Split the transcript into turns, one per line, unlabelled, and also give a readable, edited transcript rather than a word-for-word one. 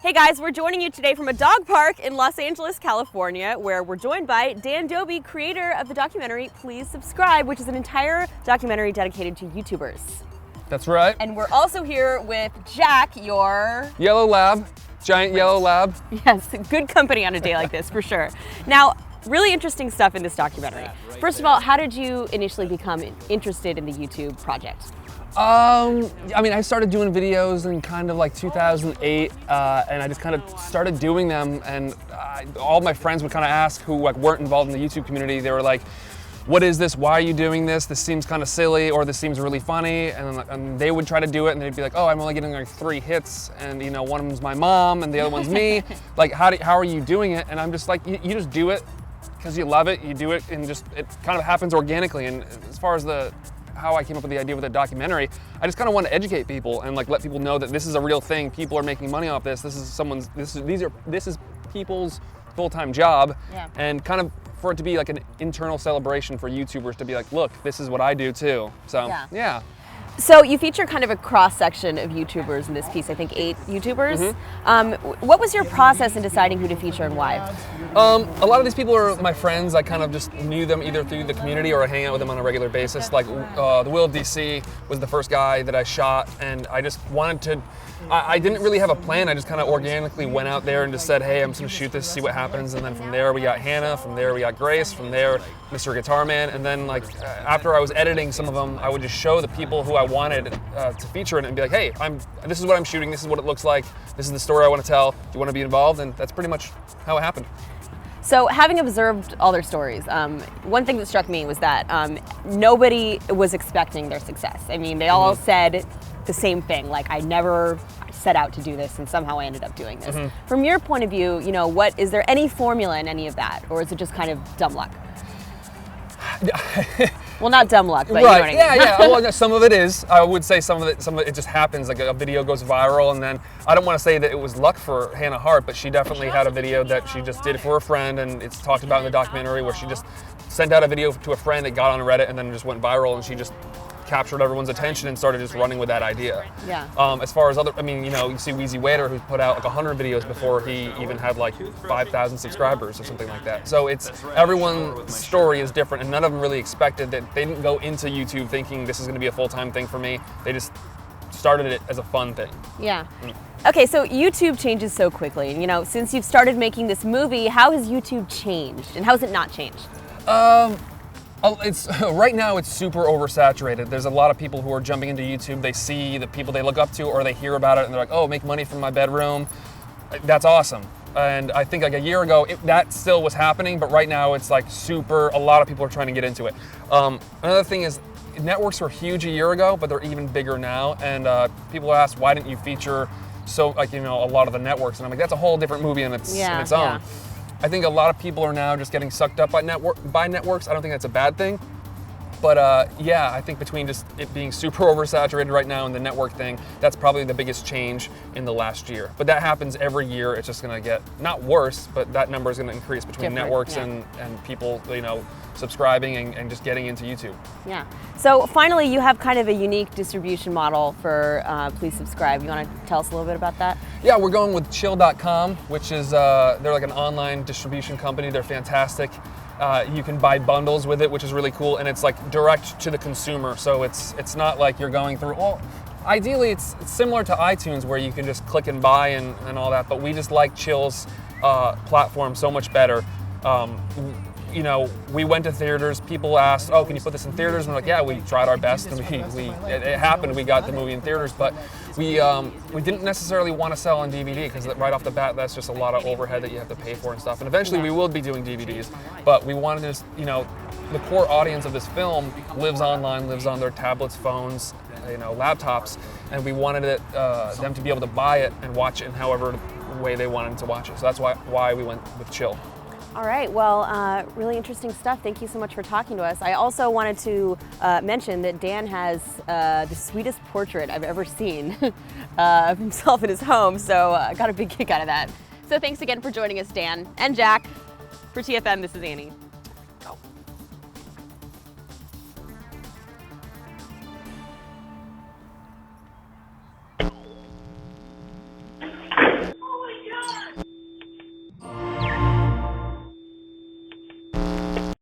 Hey guys, we're joining you today from a dog park in Los Angeles, California, where we're joined by Dan Dobie, creator of the documentary Please Subscribe, which is an entire documentary dedicated to YouTubers.
That's right.
And we're also here with Jack, your...
Yellow lab, giant yellow lab.
Yes, good company on a day like this, for sure. Now, really interesting stuff in this documentary. First of all, how did you initially become interested in the YouTube project?
I mean, I started doing videos in kind of like 2008, and I just kind of started doing them, and all my friends would kind of ask who weren't involved in the YouTube community. They were like, what is this? Why are you doing this? This seems kind of silly, or this seems really funny. And they would try to do it, and they'd be like, oh, I'm only getting like 3 hits, and you know, one of them's my mom, and the other one's me. Like, how are you doing it? And I'm just like, you just do it because you love it. You do it, and just it kind of happens organically. And as far as how I came up with the idea with the documentary, I just kind of want to educate people and like let people know that this is a real thing. People are making money off this. This is people's full-time job, and kind of for it to be like an internal celebration for YouTubers to be like, look, this is what I do too. So yeah.
So you feature kind of a cross-section of YouTubers in this piece, I think 8 YouTubers. What was your process in deciding who to feature and why?
A lot of these people are my friends. I kind of just knew them either through the community or I hang out with them on a regular basis. Like the Will of DC was the first guy that I shot, and I just wanted to, I didn't really have a plan. I just kind of organically went out there and just said, hey, I'm just gonna shoot this, see what happens. And then from there we got Hannah, from there we got Grace, from there Mr. Guitar Man. And then like after I was editing some of them, I would just show the people who I wanted to feature in it and be like, hey, this is what I'm shooting, this is what it looks like, this is the story I want to tell. Do you want to be involved? And that's pretty much how it happened.
So having observed all their stories, one thing that struck me was that nobody was expecting their success. I mean, they all said the same thing, like, I never set out to do this and somehow I ended up doing this. From your point of view, you know, is there any formula in any of that, or is it just kind of dumb luck? Well, not dumb luck, but you know what I mean.
Yeah. Well, some of it is. I would say some of it just happens. Like a video goes viral, and then I don't want to say that it was luck for Hannah Hart, but she definitely had a video that she just did for a friend, and it's talked about in the documentary where she just sent out a video to a friend that got on Reddit and then just went viral, and she just captured everyone's attention and started just running with that idea. As far as I mean, you know, you see Wheezy Waiter, who's put out like 100 videos before he even had like 5,000 subscribers or something like that. So it's, everyone's story is different, and none of them really expected that. They didn't go into YouTube thinking this is going to be a full-time thing for me. They just started it as a fun thing.
Okay, so YouTube changes so quickly, and you know, since you've started making this movie, how has YouTube changed, and how has it not changed?
Right now it's super oversaturated. There's a lot of people who are jumping into YouTube. They see the people they look up to, or they hear about it and they're like, oh, make money from my bedroom. That's awesome. And I think like a year ago, that still was happening, but right now it's like a lot of people are trying to get into it. Another thing is, networks were huge a year ago, but they're even bigger now. And people ask, why didn't you feature a lot of the networks? And I'm like, that's a whole different movie in its own. I think a lot of people are now just getting sucked up by networks. I don't think that's a bad thing. But I think between just it being super oversaturated right now and the network thing, that's probably the biggest change in the last year. But that happens every year. It's just gonna get, not worse, but that number is gonna increase between networks and people, you know, subscribing and just getting into YouTube.
So finally, you have kind of a unique distribution model for Please Subscribe. You want to tell us a little bit about that?
Yeah, we're going with chill.com, which is, they're like an online distribution company. They're fantastic. You can buy bundles with it, which is really cool, and it's like direct to the consumer. So it's not like you're going through, well, ideally it's similar to iTunes where you can just click and buy and all that, but we just like Chill's platform so much better. You know, we went to theaters, people asked, oh, can you put this in theaters? And we're like, yeah, we tried our best, and it happened, we got the movie in theaters, but we didn't necessarily want to sell on DVD, because right off the bat, that's just a lot of overhead that you have to pay for and stuff. And eventually we will be doing DVDs, but we wanted to just, you know, the core audience of this film lives online, lives on their tablets, phones, you know, laptops, and we wanted them to be able to buy it and watch it in however way they wanted to watch it. So that's why we went with Chill.
All right, well, really interesting stuff. Thank you so much for talking to us. I also wanted to mention that Dan has the sweetest portrait I've ever seen of himself in his home, so I got a big kick out of that. So thanks again for joining us, Dan and Jack. For TFM, this is Annie.